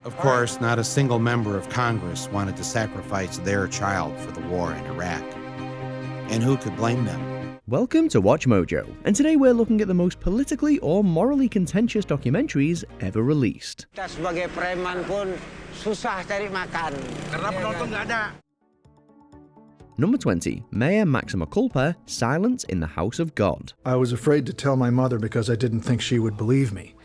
Of course, not a single member of Congress wanted to sacrifice their child for the war in Iraq. And who could blame them? Welcome to Watch Mojo, and today we're looking at the most politically or morally contentious documentaries ever released. Sebagai preman pun susah cari makan. Karena penonton nggak ada. Number 20, Mayor Maxima Culpa, Silence in the House of God. I was afraid to tell my mother because I didn't think she would believe me.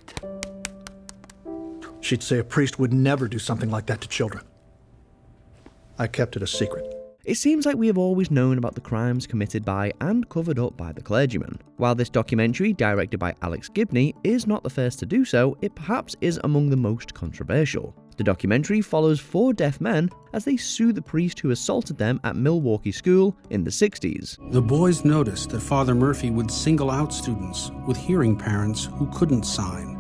She'd say a priest would never do something like that to children. I kept it a secret. It seems like we have always known about the crimes committed by and covered up by the clergyman. While this documentary, directed by Alex Gibney, is not the first to do so, it perhaps is among the most controversial. The documentary follows 4 deaf men as they sue the priest who assaulted them at Milwaukee School in the 60s. The boys noticed that Father Murphy would single out students with hearing parents who couldn't sign,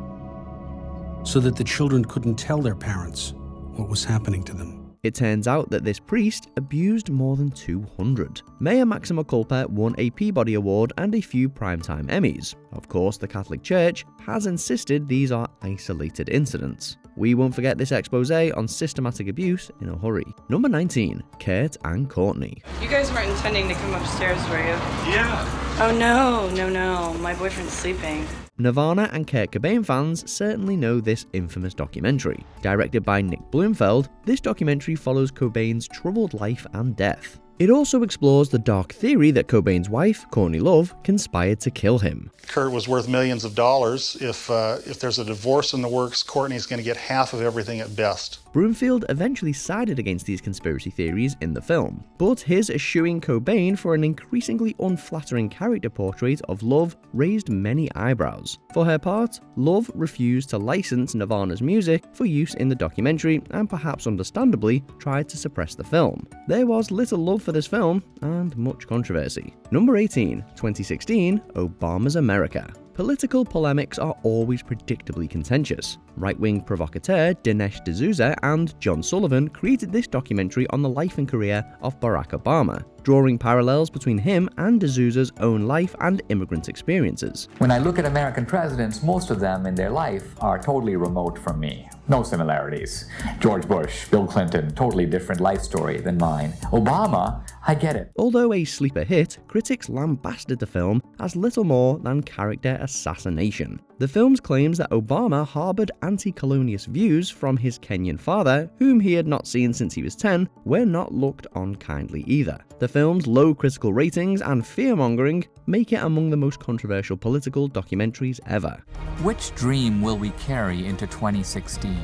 so that the children couldn't tell their parents what was happening to them. It turns out that this priest abused more than 200. Mayor Maxima Culpa won a Peabody Award and a few Primetime Emmys. Of course, the Catholic Church has insisted these are isolated incidents. We won't forget this exposé on systematic abuse in a hurry. Number 19, Kurt and Courtney. You guys weren't intending to come upstairs, were you? Yeah. Oh no, my boyfriend's sleeping. Nirvana and Kurt Cobain fans certainly know this infamous documentary. Directed by Nick Bloomfield, this documentary follows Cobain's troubled life and death. It also explores the dark theory that Cobain's wife, Courtney Love, conspired to kill him. Kurt was worth millions of dollars. If there's a divorce in the works, Courtney's going to get half of everything at best. Broomfield eventually sided against these conspiracy theories in the film, but his eschewing Cobain for an increasingly unflattering character portrait of Love raised many eyebrows. For her part, Love refused to license Nirvana's music for use in the documentary and perhaps understandably tried to suppress the film. There was little love for this film and much controversy. Number 18, 2016, Obama's America. Political polemics are always predictably contentious. Right-wing provocateur Dinesh D'Souza and John Sullivan created this documentary on the life and career of Barack Obama, drawing parallels between him and D'Souza's own life and immigrant experiences. When I look at American presidents, most of them in their life are totally remote from me. No similarities. George Bush, Bill Clinton, totally different life story than mine. Obama, I get it. Although a sleeper hit, critics lambasted the film as little more than character assassination. The film's claims that Obama harbored anti-colonialist views from his Kenyan father, whom he had not seen since he was 10, were not looked on kindly either. The film's low critical ratings and fear-mongering make it among the most controversial political documentaries ever. Which dream will we carry into 2016?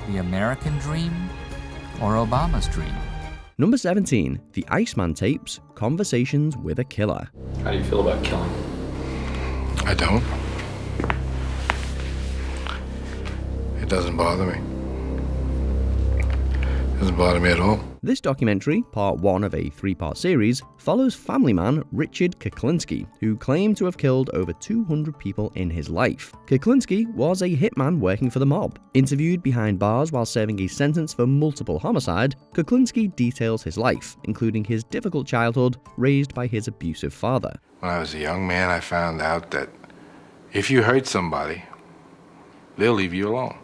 The American dream or Obama's dream? Number 17, The Iceman Tapes, Conversations with a Killer. How do you feel about killing? I don't. It doesn't bother me. It doesn't bother me at all. This documentary, part 1 of a 3-part series, follows family man Richard Kuklinski, who claimed to have killed over 200 people in his life. Kuklinski was a hitman working for the mob. Interviewed behind bars while serving a sentence for multiple homicide, Kuklinski details his life, including his difficult childhood raised by his abusive father. When I was a young man, I found out that if you hurt somebody, they'll leave you alone.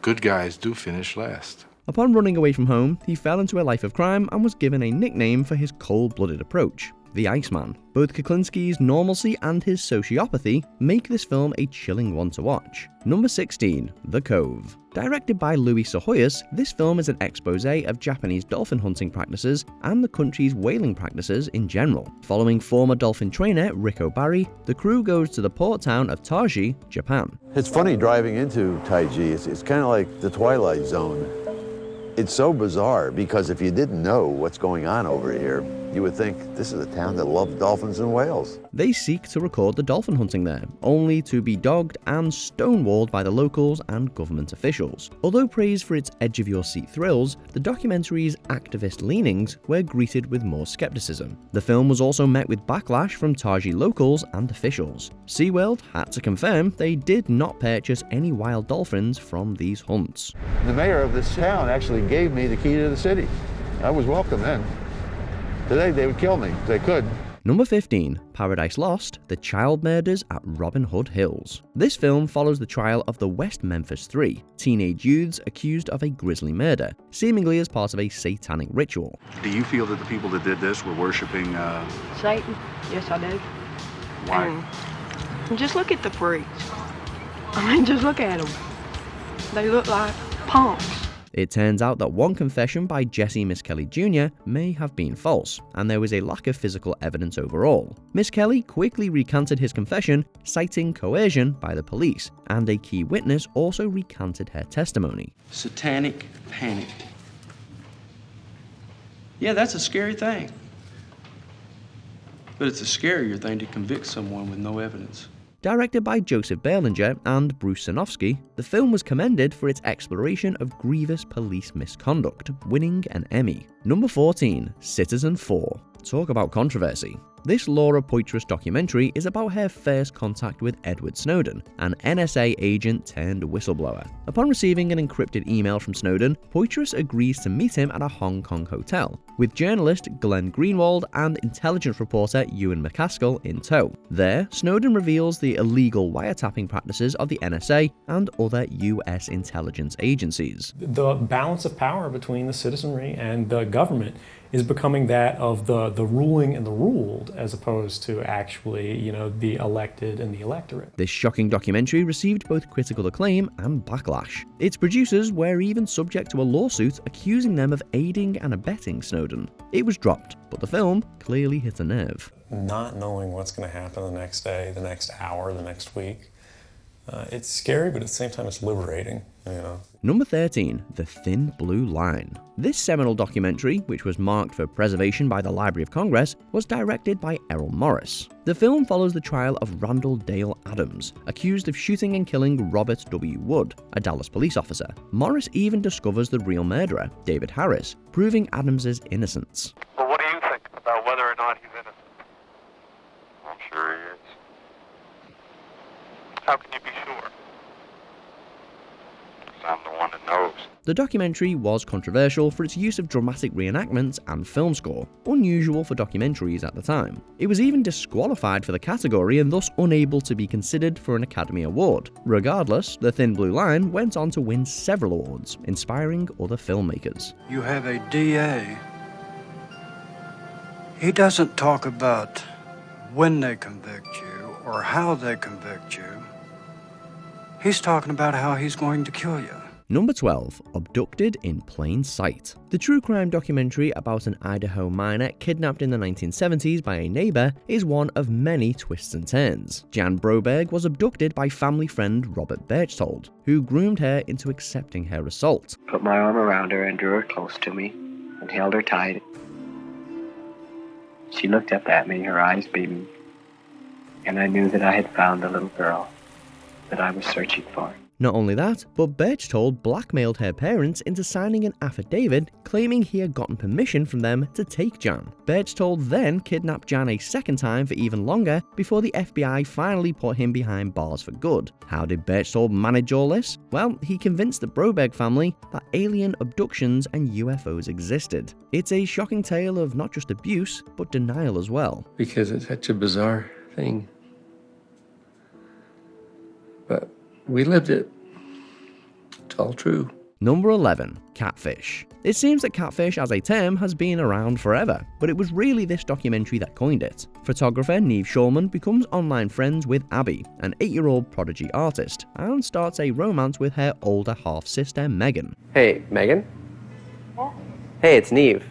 Good guys do finish last. Upon running away from home, he fell into a life of crime and was given a nickname for his cold-blooded approach, the Iceman. Both Kuklinski's normalcy and his sociopathy make this film a chilling one to watch. Number 16, The Cove. Directed by Louis Sahoyas, this film is an exposé of Japanese dolphin hunting practices and the country's whaling practices in general. Following former dolphin trainer Rick O'Barry, the crew goes to the port town of Taiji, Japan. It's funny driving into Taiji. It's kind of like the Twilight Zone. It's so bizarre because if you didn't know what's going on over here, you would think this is a town that loves dolphins and whales. They seek to record the dolphin hunting there, only to be dogged and stonewalled by the locals and government officials. Although praised for its edge-of-your-seat thrills, the documentary's activist leanings were greeted with more skepticism. The film was also met with backlash from Taiji locals and officials. SeaWorld had to confirm they did not purchase any wild dolphins from these hunts. The mayor of this town actually gave me the key to the city. I was welcome then. Today they would kill me if they could. Number 15, Paradise Lost, The Child Murders at Robin Hood Hills. This film follows the trial of the West Memphis Three, teenage youths accused of a grisly murder, seemingly as part of a satanic ritual. Do you feel that the people that did this were worshiping Satan? Yes, I do. Why? Just look at the freaks. I mean, just look at them. They look like punks. It turns out that one confession by Jesse Miss Kelly Jr. may have been false, and there was a lack of physical evidence overall. Miss Kelly quickly recanted his confession, citing coercion by the police, and a key witness also recanted her testimony. Satanic panic. Yeah, that's a scary thing. But it's a scarier thing to convict someone with no evidence. Directed by Joseph Berlinger and Bruce Sinofsky, the film was commended for its exploration of grievous police misconduct, winning an Emmy. Number 14, Citizen 4. Talk about controversy. This Laura Poitras documentary is about her first contact with Edward Snowden, an NSA agent turned whistleblower. Upon receiving an encrypted email from Snowden, Poitras agrees to meet him at a Hong Kong hotel, with journalist Glenn Greenwald and intelligence reporter Ewan McCaskill in tow. There, Snowden reveals the illegal wiretapping practices of the NSA and other US intelligence agencies. The balance of power between the citizenry and the government is becoming that of the ruling and the ruled, as opposed to actually, the elected and the electorate. This shocking documentary received both critical acclaim and backlash. Its producers were even subject to a lawsuit accusing them of aiding and abetting Snowden. It was dropped, but the film clearly hit a nerve. Not knowing what's going to happen the next day, the next hour, the next week, it's scary, but at the same time it's liberating, Number 13, The Thin Blue Line. This seminal documentary, which was marked for preservation by the Library of Congress, was directed by Errol Morris. The film follows the trial of Randall Dale Adams, accused of shooting and killing Robert W. Wood, a Dallas police officer. Morris even discovers the real murderer, David Harris, proving Adams's innocence. Well, what do you think about whether or not he's innocent? I'm sure he is. How can you be sure? I'm the one that knows. The documentary was controversial for its use of dramatic reenactments and film score, unusual for documentaries at the time. It was even disqualified for the category and thus unable to be considered for an Academy Award. Regardless, The Thin Blue Line went on to win several awards, inspiring other filmmakers. You have a DA. He doesn't talk about when they convict you or how they convict you. He's talking about how he's going to kill you. Number 12, Abducted in Plain Sight. The true crime documentary about an Idaho miner kidnapped in the 1970s by a neighbor is one of many twists and turns. Jan Broberg was abducted by family friend Robert Berchtold, who groomed her into accepting her assault. Put my arm around her and drew her close to me and held her tight. She looked up at me, her eyes beaming, and I knew that I had found the little girl that I was searching for. Not only that, but Berchtold blackmailed her parents into signing an affidavit claiming he had gotten permission from them to take Jan. Berchtold then kidnapped Jan a second time for even longer before the FBI finally put him behind bars for good. How did Berchtold manage all this? Well, he convinced the Broberg family that alien abductions and UFOs existed. It's a shocking tale of not just abuse, but denial as well. Because it's such a bizarre thing. But we lived it. It's all true. Number 11, Catfish. It seems that catfish as a term has been around forever, but it was really this documentary that coined it. Photographer Neve Schulman becomes online friends with Abby, an 8-year-old prodigy artist, and starts a romance with her older half-sister Megan. Hey, Megan? Yeah? Hey, it's Neve.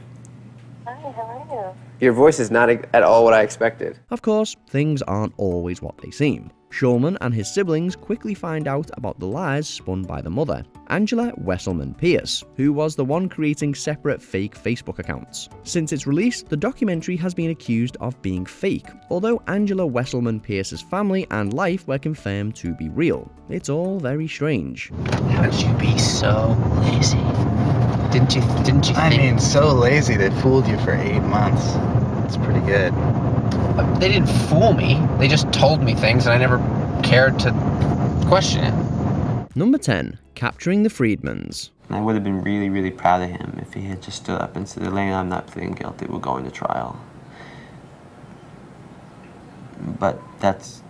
Hi, how are you? Your voice is not at all what I expected. Of course, things aren't always what they seem. Schulman and his siblings quickly find out about the lies spun by the mother, Angela Wesselman Pierce, who was the one creating separate fake Facebook accounts. Since its release, the documentary has been accused of being fake, although Angela Wesselman Pierce's family and life were confirmed to be real. It's all very strange. How could you be so lazy? Didn't you think? I mean, so lazy they fooled you for 8 months. It's pretty good. They didn't fool me. They just told me things and I never cared to question it. Number 10, Capturing the Friedmans. I would have been really, really proud of him if he had just stood up and said, Elaine, I'm not pleading guilty, we're going to trial. but that's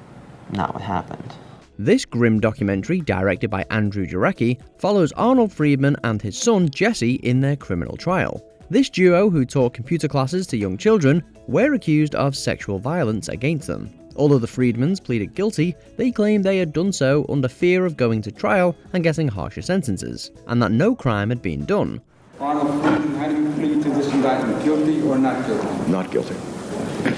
not what happened. This grim documentary, directed by Andrew Jarecki, follows Arnold Friedman and his son Jesse in their criminal trial. This duo, who taught computer classes to young children, were accused of sexual violence against them. Although the Friedmans pleaded guilty, they claimed they had done so under fear of going to trial and getting harsher sentences, and that no crime had been done. Arnold Friedman, how do you plead to this indictment, guilty or not guilty? Not guilty.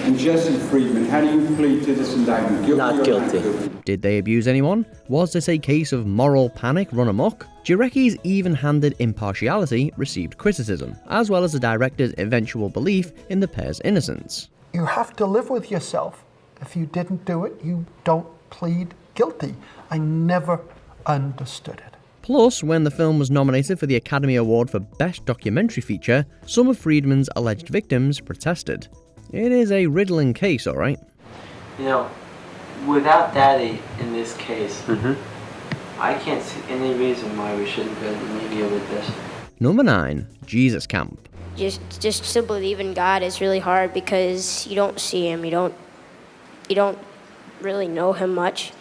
And Jesse Friedman, how do you plead to this indictment, guilty Not or guilty. not guilty? Did they abuse anyone? Was this a case of moral panic run amok? Jarecki's even-handed impartiality received criticism, as well as the director's eventual belief in the pair's innocence. You have to live with yourself. If you didn't do it, you don't plead guilty. I never understood it. Plus, when the film was nominated for the Academy Award for Best Documentary Feature, some of Friedman's alleged victims protested. It is a riddling case, alright? You know, without Daddy in this case, I can't see any reason why we shouldn't go to the media with this. Number 9. Jesus Camp. Just to believe in God is really hard because you don't see him, you don't really know him much.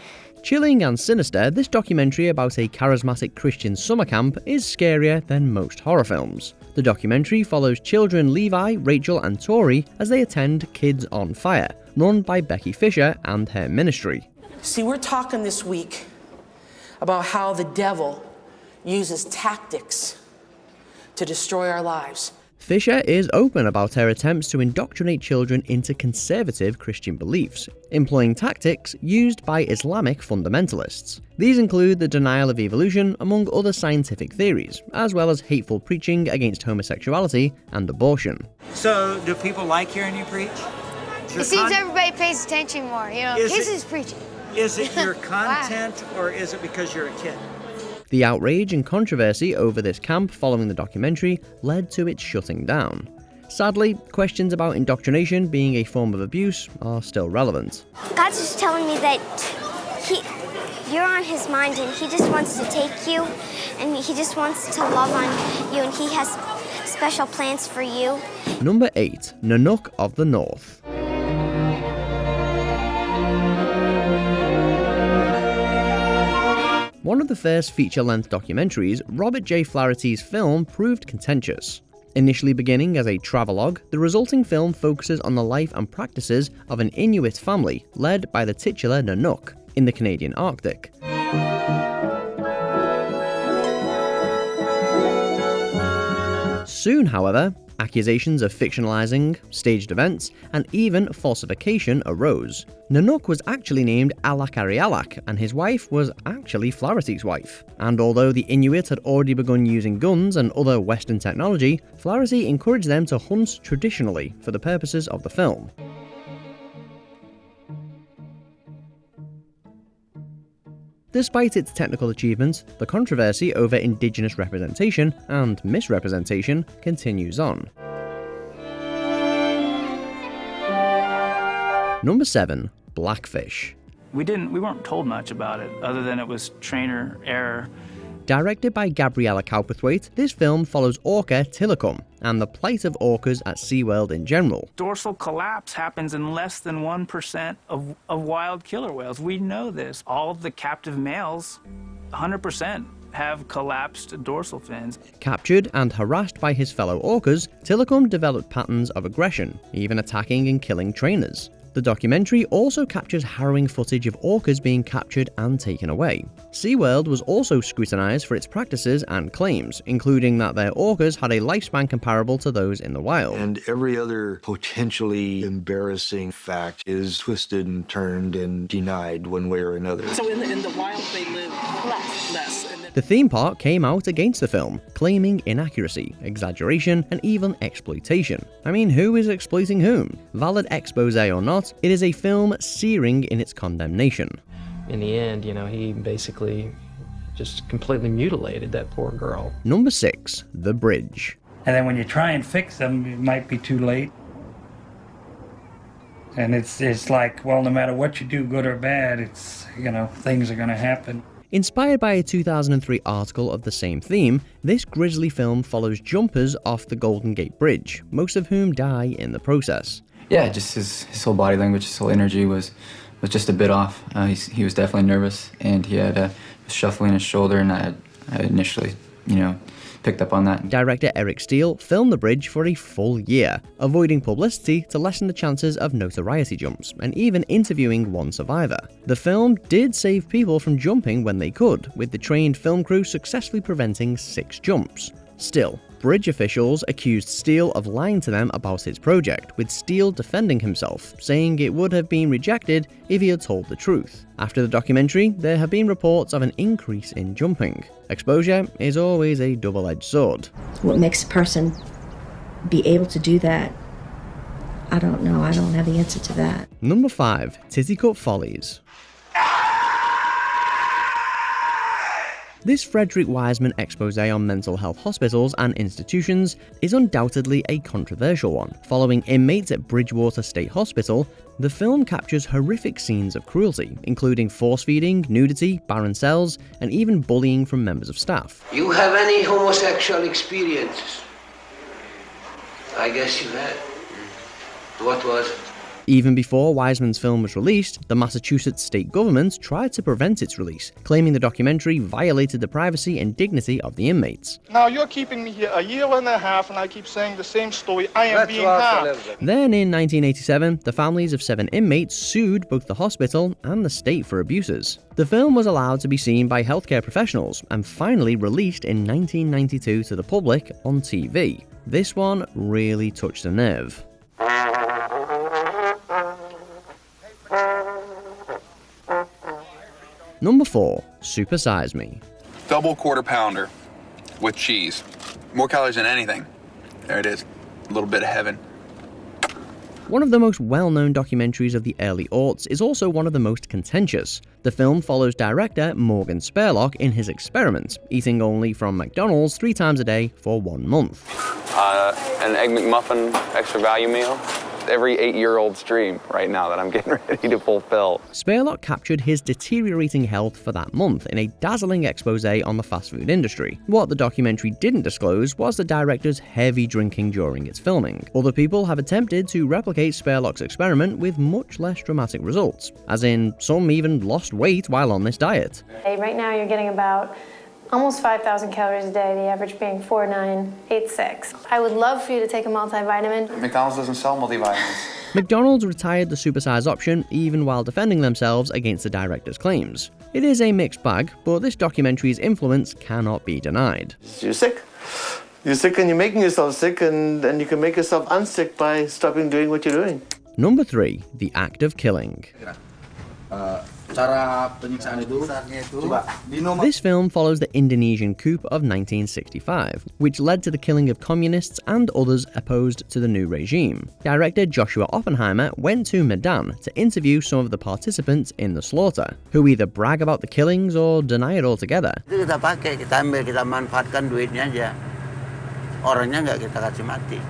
Chilling and sinister, this documentary about a charismatic Christian summer camp is scarier than most horror films. The documentary follows children Levi, Rachel and Tori as they attend Kids on Fire, run by Becky Fisher and her ministry. See, we're talking this week about how the devil uses tactics to destroy our lives. Fisher is open about her attempts to indoctrinate children into conservative Christian beliefs, employing tactics used by Islamic fundamentalists. These include the denial of evolution, among other scientific theories, as well as hateful preaching against homosexuality and abortion. So, do people like hearing you preach? It seems everybody pays attention more, Kids is preaching. Is it your content or is it because you're a kid? The outrage and controversy over this camp following the documentary led to its shutting down. Sadly, questions about indoctrination being a form of abuse are still relevant. God's just telling me that you're on his mind and he just wants to take you and he just wants to love on you and he has special plans for you. Number 8. Nanook of the North. One of the first feature-length documentaries, Robert J. Flaherty's film proved contentious. Initially beginning as a travelogue, the resulting film focuses on the life and practices of an Inuit family led by the titular Nanook in the Canadian Arctic. Soon, however, accusations of fictionalizing, staged events, and even falsification arose. Nanook was actually named Alak, and his wife was actually Flaherty's wife. And although the Inuit had already begun using guns and other Western technology, Flaherty encouraged them to hunt traditionally for the purposes of the film. Despite its technical achievements, the controversy over Indigenous representation and misrepresentation continues on. Number 7. Blackfish. We weren't told much about it, other than it was trainer error. Directed by Gabriella Cowperthwaite, this film follows orca Tilikum and the plight of orcas at SeaWorld in general. Dorsal collapse happens in less than 1% of wild killer whales. We know this. All of the captive males, 100%, have collapsed dorsal fins. Captured and harassed by his fellow orcas, Tilikum developed patterns of aggression, even attacking and killing trainers. The documentary also captures harrowing footage of orcas being captured and taken away. SeaWorld was also scrutinized for its practices and claims, including that their orcas had a lifespan comparable to those in the wild. And every other potentially embarrassing fact is twisted and turned and denied one way or another. So in the wild they live less. The theme park came out against the film, claiming inaccuracy, exaggeration, and even exploitation. I mean, who is exploiting whom? Valid expose or not, it is a film searing in its condemnation. In the end, he basically just completely mutilated that poor girl. Number 6. The Bridge. And then when you try and fix them, it might be too late. And it's like, well, no matter what you do, good or bad, it's, things are going to happen. Inspired by a 2003 article of the same theme, this grisly film follows jumpers off the Golden Gate Bridge, most of whom die in the process. Yeah, just his whole body language, his whole energy was just a bit off. He was definitely nervous, and he had shuffling his shoulder, and I initially, picked up on that. Director Eric Steele filmed the bridge for a full year, avoiding publicity to lessen the chances of notoriety jumps, and even interviewing one survivor. The film did save people from jumping when they could, with the trained film crew successfully preventing 6 jumps. Still, bridge officials accused Steele of lying to them about his project, with Steele defending himself, saying it would have been rejected if he had told the truth. After the documentary, there have been reports of an increase in jumping. Exposure is always a double-edged sword. What makes a person be able to do that? I don't know. I don't have the answer to that. Number 5. Titicut Follies. This Frederick Wiseman expose on mental health hospitals and institutions is undoubtedly a controversial one. Following inmates at Bridgewater State Hospital, the film captures horrific scenes of cruelty, including force-feeding, nudity, barren cells, and even bullying from members of staff. You have any homosexual experiences? I guess you had. What was it? Even before Wiseman's film was released, the Massachusetts state government tried to prevent its release, claiming the documentary violated the privacy and dignity of the inmates. Now you're keeping me here a year and a half and I keep saying the same story. I am being harmed. Then in 1987, the families of 7 inmates sued both the hospital and the state for abuses. The film was allowed to be seen by healthcare professionals and finally released in 1992 to the public on TV. This one really touched a nerve. Number 4. Super Size Me. Double quarter pounder with cheese. More calories than anything. There it is. A little bit of heaven. One of the most well-known documentaries of the early aughts is also one of the most contentious. The film follows director Morgan Spurlock in his experiment, eating only from McDonald's 3 times a day for 1 month. An Egg McMuffin extra value meal. Every 8-year-old's dream right now that I'm getting ready to fulfill. Spurlock captured his deteriorating health for that month in a dazzling expose on the fast food industry. What the documentary didn't disclose was the director's heavy drinking during its filming. Other people have attempted to replicate Spurlock's experiment with much less dramatic results, as in some even lost weight while on this diet. Right now you're getting about almost 5,000 calories a day, the average being 4,986. I would love for you to take a multivitamin. McDonald's doesn't sell multivitamins. McDonald's retired the supersize option even while defending themselves against the director's claims. It is a mixed bag, but this documentary's influence cannot be denied. You're sick. You're sick and you're making yourself sick, and you can make yourself unsick by stopping doing what you're doing. Number 3. The Act of Killing. This film follows the Indonesian coup of 1965, which led to the killing of communists and others opposed to the new regime. Director Joshua Oppenheimer went to Medan to interview some of the participants in the slaughter, who either brag about the killings or deny it altogether. Kita pakai, kita ambil, kita manfaatkan duitnya aja. Orangnya nggak kita kasih mati.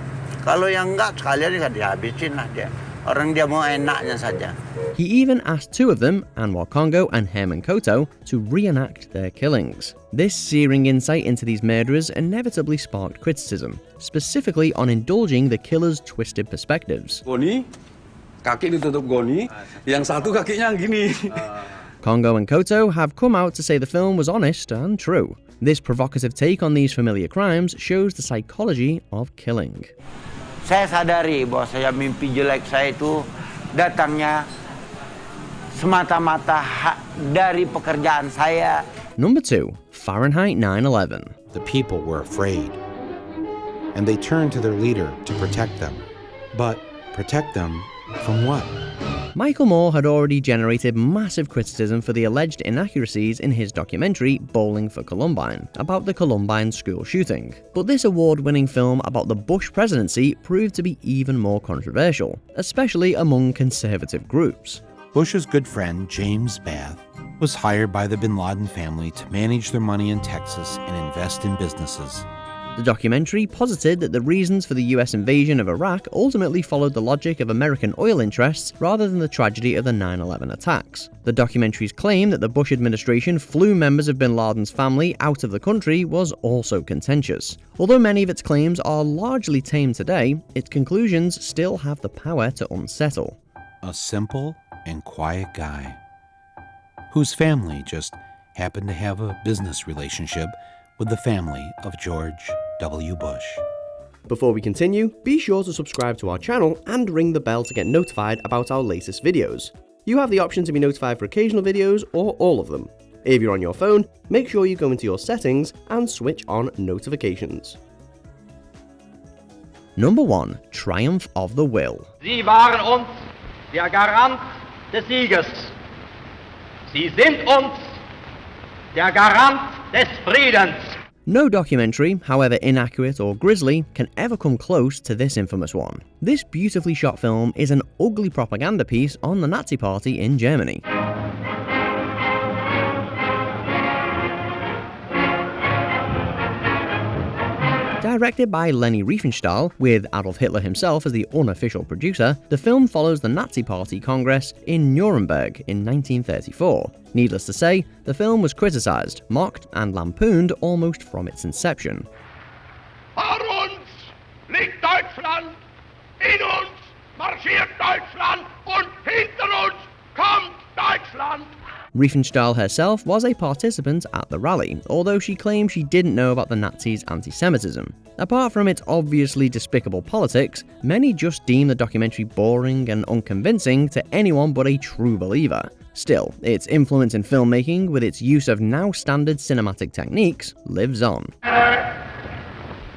Kalau yang nggak sekalian nggak dihabisin lah dia. Orang dia mau enaknya saja. He even asked 2 of them, Anwar Congo and Herman Koto, to reenact their killings. This searing insight into these murderers inevitably sparked criticism, specifically on indulging the killers' twisted perspectives. Goni, kaki ditutup goni, yang satu kakinya gini. Congo and Koto have come out to say the film was honest and true. This provocative take on these familiar crimes shows the psychology of killing. Saya sadari bahwa saya mimpi jelek saya itu datangnya semata-mata dari pekerjaan saya. Number 2. Fahrenheit 9/11. The people were afraid, and they turned to their leader to protect them. But protect them from what? Michael Moore had already generated massive criticism for the alleged inaccuracies in his documentary Bowling for Columbine, about the Columbine school shooting. But this award-winning film about the Bush presidency proved to be even more controversial, especially among conservative groups. Bush's good friend, James Bath, was hired by the bin Laden family to manage their money in Texas and invest in businesses. The documentary posited that the reasons for the US invasion of Iraq ultimately followed the logic of American oil interests rather than the tragedy of the 9/11 attacks. The documentary's claim that the Bush administration flew members of bin Laden's family out of the country was also contentious. Although many of its claims are largely tame today, its conclusions still have the power to unsettle. A simple and quiet guy whose family just happened to have a business relationship with the family of George W. Bush. Before we continue, be sure to subscribe to our channel and ring the bell to get notified about our latest videos. You have the option to be notified for occasional videos or all of them. If you're on your phone, make sure you go into your settings and switch on notifications. Number 1. Triumph of the Will. Sie waren uns der Garant des Sieges. Sie sind uns der Garant des Friedens. No documentary, however inaccurate or grisly, can ever come close to this infamous one. This beautifully shot film is an ugly propaganda piece on the Nazi Party in Germany. Directed by Leni Riefenstahl, with Adolf Hitler himself as the unofficial producer, the film follows the Nazi Party Congress in Nuremberg in 1934. Needless to say, the film was criticised, mocked, and lampooned almost from its inception. Vor uns liegt Deutschland, in uns marschiert Deutschland und hinter uns kommt Deutschland. Riefenstahl herself was a participant at the rally, although she claimed she didn't know about the Nazis' anti-Semitism. Apart from its obviously despicable politics, many just deem the documentary boring and unconvincing to anyone but a true believer. Still, its influence in filmmaking, with its use of now standard cinematic techniques, lives on.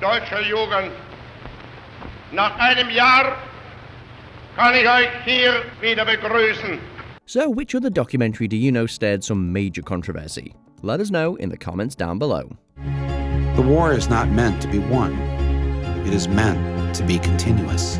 Deutsche Jugend, nach einem Jahr kann ich euch hier wieder begrüßen. So, which other documentary do you know stirred some major controversy? Let us know in the comments down below. The war is not meant to be won. It is meant to be continuous.